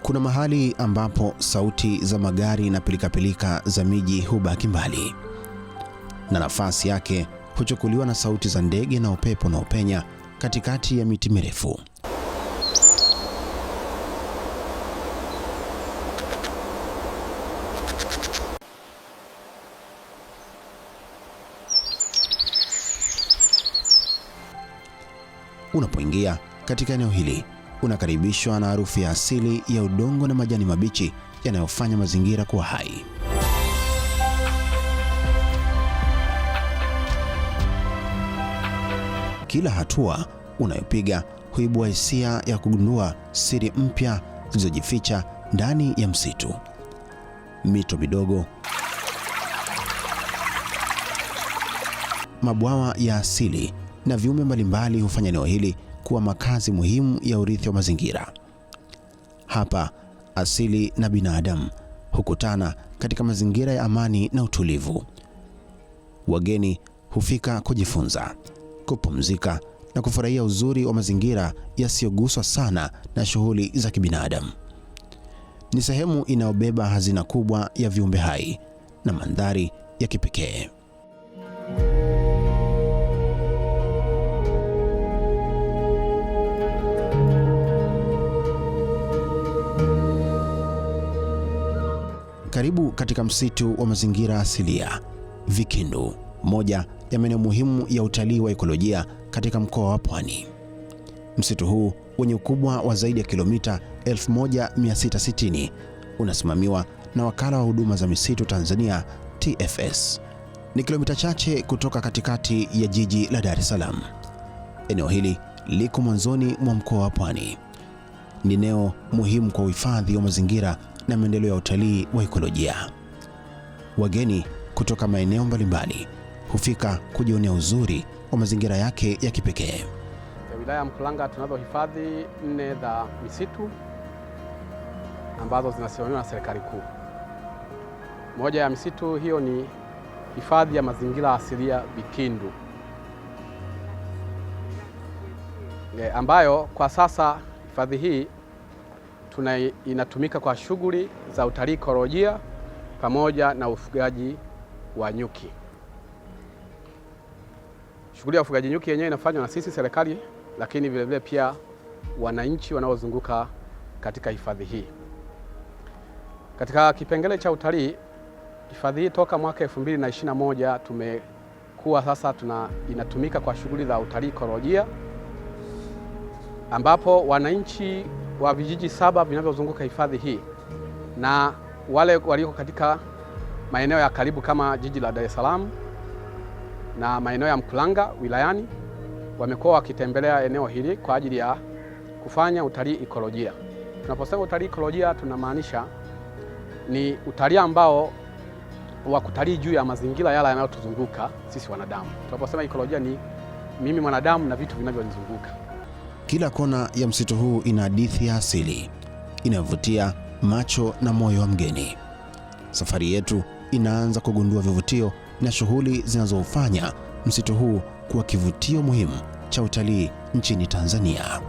Kuna mahali ambapo sauti za magari na pilikapilika za miji hubaki mbali, na nafasi yake huchukuliwa na sauti za ndege na upepo unaopenya katikati ya miti mirefu. Unapoingia katika eneo hili, unakaribishwa na harufu ya asili ya udongo na majani mabichi yanayofanya mazingira kuwa hai. Kila hatua unayopiga huibua hisia ya kugundua siri mpya zilizojificha ndani ya msitu. Mito midogo, mabwawa ya asili na viumbe mbalimbali hufanya eneo hili kuwa makazi muhimu ya urithi wa mazingira. Hapa asili na binadamu hukutana katika mazingira ya amani na utulivu. Wageni hufika kujifunza, kupumzika na kufurahia uzuri wa mazingira yasiyoguswa sana na shughuli za kibinadamu. Ni sehemu inayobeba hazina kubwa ya viumbe hai na mandhari ya kipekee. Karibu katika msitu wa mazingira asilia Vikindu, moja ya maeneo muhimu ya utalii wa ekolojia katika mkoa wa Pwani. Msitu huu wenye ukubwa wa zaidi ya kilomita 1660 unasimamiwa na Wakala wa Huduma za Misitu Tanzania TFS. Ni kilomita chache kutoka katikati ya jiji la Dar es Salaam. Eneo hili liko mwanzoni mwa mkoa wa Pwani. Ni eneo muhimu kwa uhifadhi wa mazingira na maendeleo ya utalii wa ekolojia. Wageni kutoka maeneo mbalimbali hufika kujionea uzuri wa mazingira yake ya kipekee. Wilaya ya Mkuranga tunazo hifadhi 4 za misitu ambazo zinasimamiwa na serikali kuu. Moja ya misitu hiyo ni hifadhi ya mazingira asilia Vikindu, ambayo kwa sasa hifadhi hii inatumika kwa shughuli za utalii ekolojia pamoja na ufugaji wa nyuki. Shughuli ya ufugaji nyuki yenyewe inafanywa na sisi serikali, lakini vilevile pia wananchi wanaozunguka katika hifadhi hii. Katika kipengele cha utalii, hifadhi hii toka mwaka 2021 tumekuwa sasa inatumika kwa shughuli za utalii ekolojia, ambapo wananchi wa vijiji 7 vinavyozunguka hifadhi hii na wale walioko katika maeneo ya karibu kama jiji la Dar es Salaam na maeneo ya Mkuranga wilayani wamekuwa wakitembelea eneo hili kwa ajili ya kufanya utalii ekolojia. Tunaposema utalii ekolojia tunamaanisha ni utalii ambao wa kutalii juu ya mazingira yale yanayotuzunguka sisi wanadamu. Tunaposema ekolojia ni mimi mwanadamu na vitu vinavyonizunguka. Kila kona ya msitu huu ina hadithi ya asili inayovutia macho na moyo wa mgeni. Safari yetu inaanza kugundua vivutio na shughuli zinazofanya msitu huu kuwa kivutio muhimu cha utalii nchini Tanzania.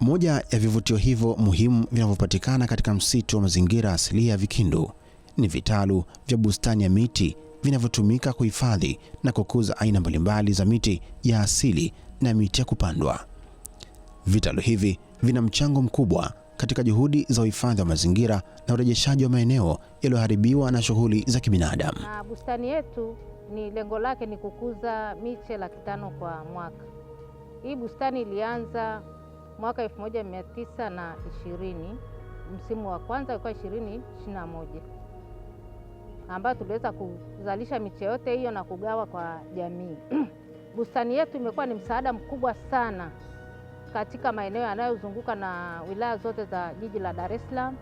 Moja ya vivutio hivyo muhimu vinavyopatikana katika msitu wa mazingira asilia Vikindu ni vitalu vya bustani ya miti vinavyotumika kuhifadhi na kukuza aina mbalimbali za miti ya asili na miti ya kupandwa. Vitalu hivi vina mchango mkubwa katika juhudi za uhifadhi wa mazingira na urejeshaji wa maeneo yaliyoharibiwa na shughuli za kibinadamu. Bustani yetu lengo lake ni kukuza miche 500 kwa mwaka. Hii bustani ilianza mwaka 1920, msimu wa kwanza ulikuwa 2021, ambayo tuliweza kuzalisha miche yote hiyo na kugawa kwa jamii. Bustani yetu imekuwa ni msaada mkubwa sana katika maeneo yanayozunguka na wilaya zote za jiji la Dar es Salaam,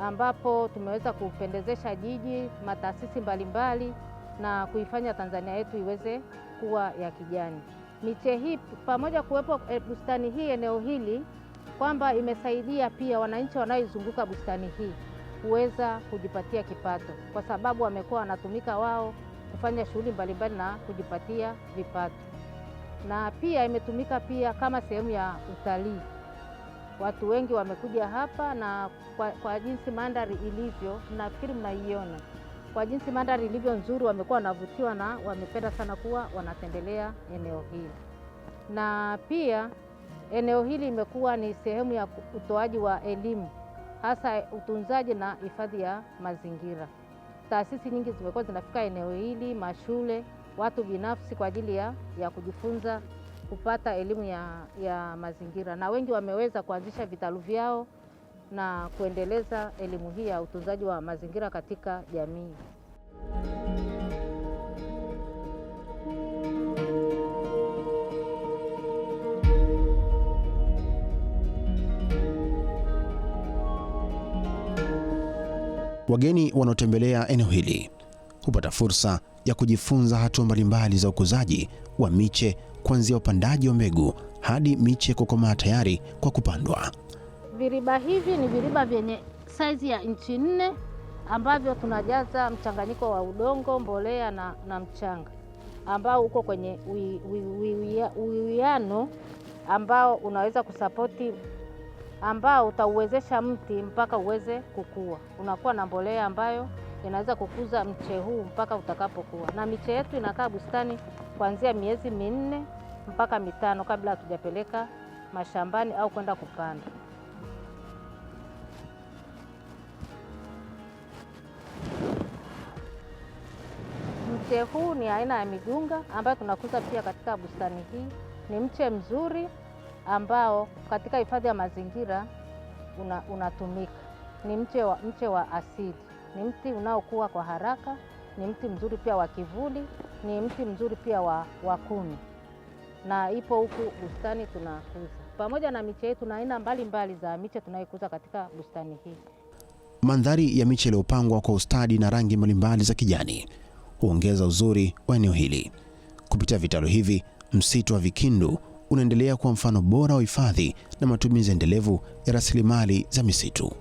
ambapo tumeweza kupendezesha jiji, mataasisi mbalimbali na kuifanya Tanzania yetu iweze kuwa ya kijani. Miche hii pamoja kuwepo bustani hii eneo hili kwamba imesaidia pia wananchi wanaoizunguka bustani hii kuweza kujipatia kipato, kwa sababu wamekuwa wanatumika wao kufanya shughuli mbalimbali na kujipatia vipato. Na pia imetumika pia kama sehemu ya utalii. Watu wengi wamekuja hapa na kwa jinsi mandhari ilivyo, nafikiri mnaiona. Kwa jinsi mandhari ilivyo nzuri, wamekuwa wanavutiwa na wamependa sana kuwa wanatembelea eneo hili. Na pia eneo hili imekuwa ni sehemu ya utoaji wa elimu, hasa utunzaji na hifadhi ya mazingira. Taasisi nyingi zimekuwa zinafika eneo hili, mashule, watu binafsi kwa ajili ya kujifunza kupata elimu ya mazingira, na wengi wameweza kuanzisha vitalu vyao na kuendeleza elimu hii ya utunzaji wa mazingira katika jamii. Wageni wanaotembelea eneo hili hupata fursa ya kujifunza hatua mbalimbali za ukuzaji wa miche, kuanzia upandaji wa mbegu hadi miche kukomaa tayari kwa kupandwa. Viriba hivi ni viriba vyenye saizi ya inchi 4 ambavyo tunajaza mchanganyiko wa udongo, mbolea na mchanga ambao uko kwenye uwiano ambao unaweza kusapoti, ambao utauwezesha mti mpaka uweze kukua. Unakuwa na mbolea ambayo inaweza kukuza mche huu mpaka utakapokuwa. Na miche yetu inakaa bustani kuanzia miezi 4 mpaka 5 kabla hatujapeleka mashambani au kwenda kupanda. Mche huu ni aina ya migunga ambayo tunakuza pia katika bustani hii. Ni mche mzuri ambao katika hifadhi ya mazingira unatumika. Ni mche wa asili. Ni mti unaokua kwa haraka, ni mti mzuri pia wa kivuli, ni mti mzuri pia wa kuni. Na ipo huku bustani tunakuza. Pamoja na miche yetu na aina mbalimbali za miche tunayokuza katika bustani hii. Mandhari ya miche iliyopangwa kwa ustadi na rangi mbalimbali za kijani huongeza uzuri wa eneo hili. Kupitia vitalu hivi, msitu wa Vikindu unaendelea kuwa mfano bora wa hifadhi na matumizi endelevu ya rasilimali za misitu.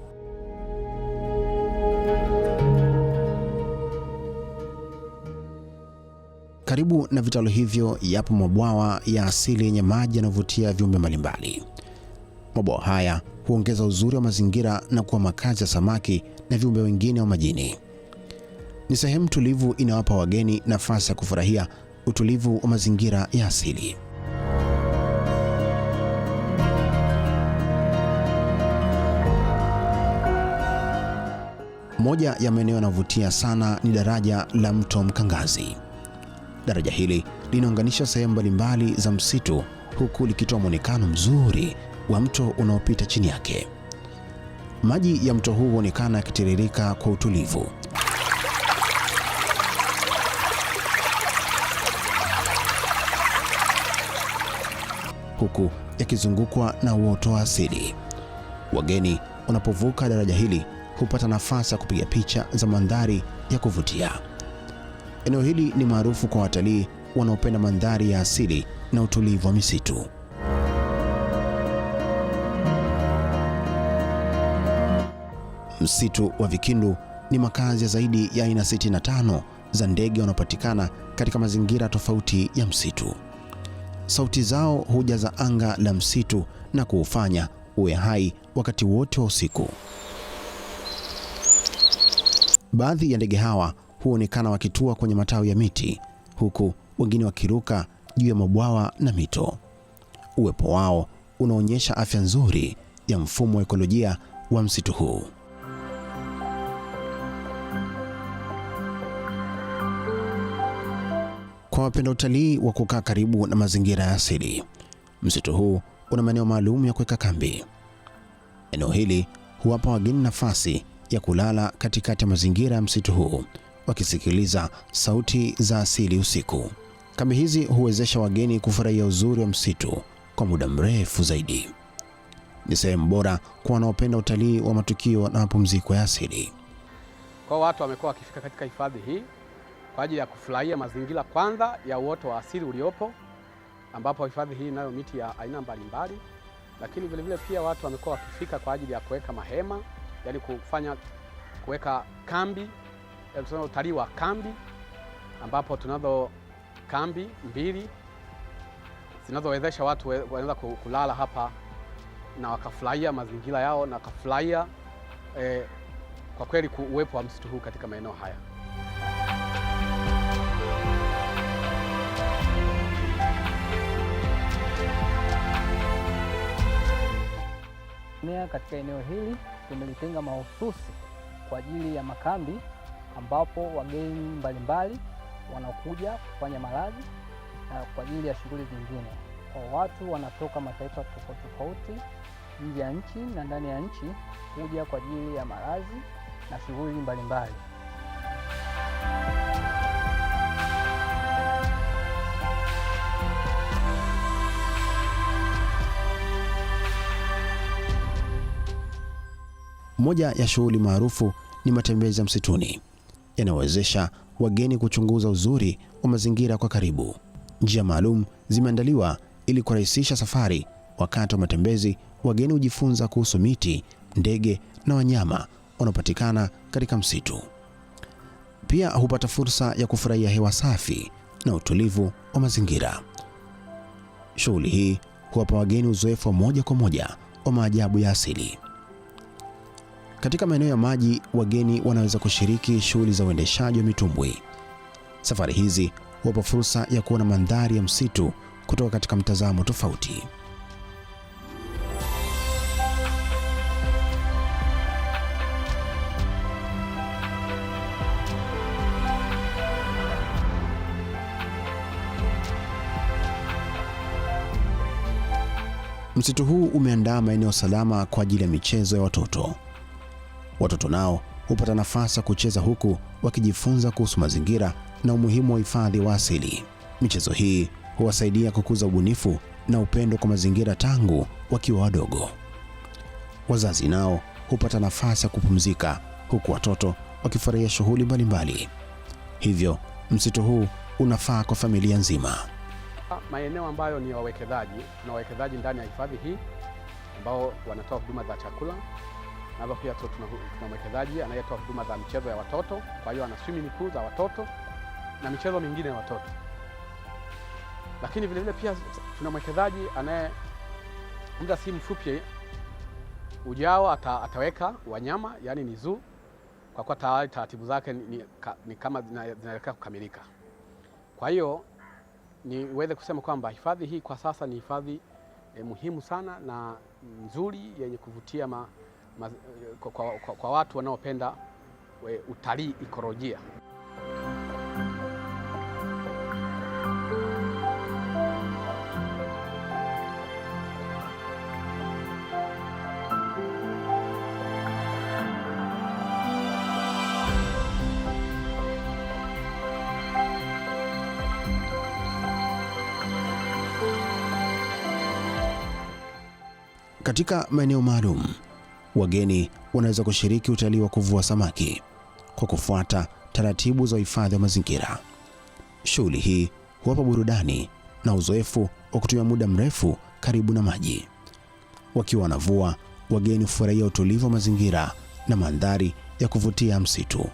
Karibu na vitalu hivyo yapo mabwawa ya asili yenye maji yanayovutia viumbe mbalimbali. Mabwawa haya huongeza uzuri wa mazingira na kuwa makazi ya samaki na viumbe wengine wa majini. Ni sehemu tulivu inawapa wageni nafasi ya kufurahia utulivu wa mazingira ya asili. Moja ya maeneo yanayovutia sana ni daraja la mto Mkangazi. Daraja hili linaunganisha sehemu mbalimbali za msitu huku likitoa muonekano mzuri wa mto unaopita chini yake. Maji ya mto huu huonekana yakitiririka kwa utulivu. Huku yakizungukwa na uoto wa asili. Wageni wanapovuka daraja hili hupata nafasi ya kupiga picha za mandhari ya kuvutia. Eneo hili ni maarufu kwa watalii wanaopenda mandhari ya asili na utulivu wa misitu. Msitu wa Vikindu ni makazi ya zaidi ya aina 65 za ndege wanaopatikana katika mazingira tofauti ya msitu. Sauti zao hujaza anga la msitu na kuufanya uwe hai wakati wote wa usiku. Baadhi ya ndege hawa huonekana wakitua kwenye matawi ya miti, huku wengine wakiruka juu ya mabwawa na mito. Uwepo wao unaonyesha afya nzuri ya mfumo wa ekolojia wa msitu huu. Kwa wapenda utalii wa kukaa karibu na mazingira ya asili, msitu huu una maeneo maalum ya kuweka kambi. Eneo hili huwapa wageni nafasi ya kulala katikati ya mazingira ya msitu huu, wakisikiliza sauti za asili usiku. Kambi hizi huwezesha wageni kufurahia uzuri wa msitu kwa muda mrefu zaidi. Ni sehemu bora kwa wanaopenda utalii wa matukio na mapumziko ya asili. Kwa watu wamekuwa wakifika katika hifadhi hii kwa ajili ya kufurahia mazingira kwanza ya uoto wa asili uliopo, ambapo hifadhi hii inayo miti ya aina mbalimbali, lakini vile vile pia watu wamekuwa wakifika kwa ajili ya kuweka mahema, yaani kuweka kambi, tunasema utalii wa kambi, ambapo tunazo kambi 2 zinazowezesha watu wanaweza kulala hapa na wakafurahia mazingira yao na wakafurahia kwa kweli uwepo wa msitu huu katika maeneo haya. Katika eneo hili tumelitenga mahususi kwa ajili ya makambi, ambapo wageni mbalimbali wanakuja kufanya malazi na kwa ajili ya shughuli zingine. Kwa watu wanatoka mataifa tofauti tofauti nje ya nchi na ndani ya nchi kuja kwa ajili ya malazi na shughuli mbalimbali. Moja ya shughuli maarufu ni matembezi ya msituni, yanayowezesha wageni kuchunguza uzuri wa mazingira kwa karibu. Njia maalum zimeandaliwa ili kurahisisha safari. Wakati wa matembezi, wageni hujifunza kuhusu miti, ndege na wanyama wanaopatikana katika msitu. Pia hupata fursa ya kufurahia hewa safi na utulivu wa mazingira. Shughuli hii huwapa wageni uzoefu wa moja kwa moja wa maajabu ya asili. Katika maeneo ya maji, wageni wanaweza kushiriki shughuli za uendeshaji wa mitumbwi. Safari hizi huwapa fursa ya kuona mandhari ya msitu kutoka katika mtazamo tofauti. Msitu huu umeandaa maeneo salama kwa ajili ya michezo ya watoto. Watoto nao hupata nafasi ya kucheza huku wakijifunza kuhusu mazingira na umuhimu wa hifadhi wa asili. Michezo hii huwasaidia kukuza ubunifu na upendo kwa mazingira tangu wakiwa wadogo. Wazazi nao hupata nafasi ya kupumzika huku watoto wakifurahia shughuli mbalimbali. Hivyo msitu huu unafaa kwa familia nzima. Maeneo ambayo ni wawekezaji, tuna wawekezaji ndani ya hifadhi hii ambao wanatoa huduma za chakula, na pia tuna mwekezaji anayetoa huduma za michezo ya watoto. Kwa hiyo ana swimming pool za watoto na michezo mingine ya watoto. Lakini vile vile pia tuna mwekezaji anaye muda si mfupi ujao ataweka wanyama, yani ni zoo, kwa kuwa tayari taratibu zake ni kama zinaelekea kukamilika. Kwa hiyo niweze kusema kwamba hifadhi hii kwa sasa ni hifadhi muhimu sana na nzuri yenye kuvutia kwa watu wanaopenda utalii ekolojia. Katika maeneo maalum, wageni wanaweza kushiriki utalii wa kuvua samaki kwa kufuata taratibu za uhifadhi wa mazingira. Shughuli hii huwapa burudani na uzoefu wa kutumia muda mrefu karibu na maji. Wakiwa wanavua, wageni hufurahia utulivu wa mazingira na mandhari ya kuvutia msitu.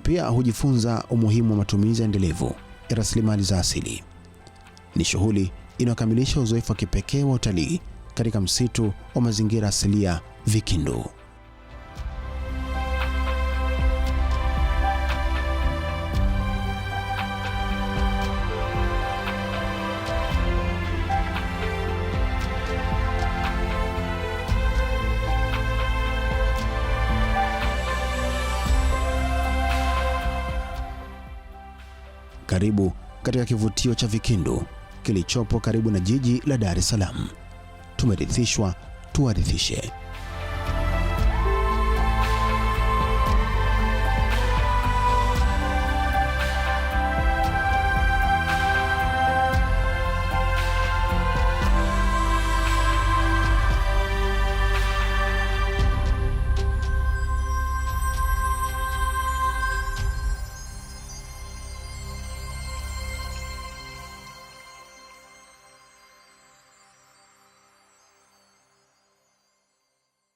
Pia hujifunza umuhimu wa matumizi endelevu ya rasilimali za asili. Ni shughuli inayokamilisha uzoefu wa kipekee wa utalii katika msitu wa mazingira asilia Vikindu. Karibu katika kivutio cha Vikindu kilichopo karibu na jiji la Dar es Salaam. Tumerithishwa, tuwarithishe.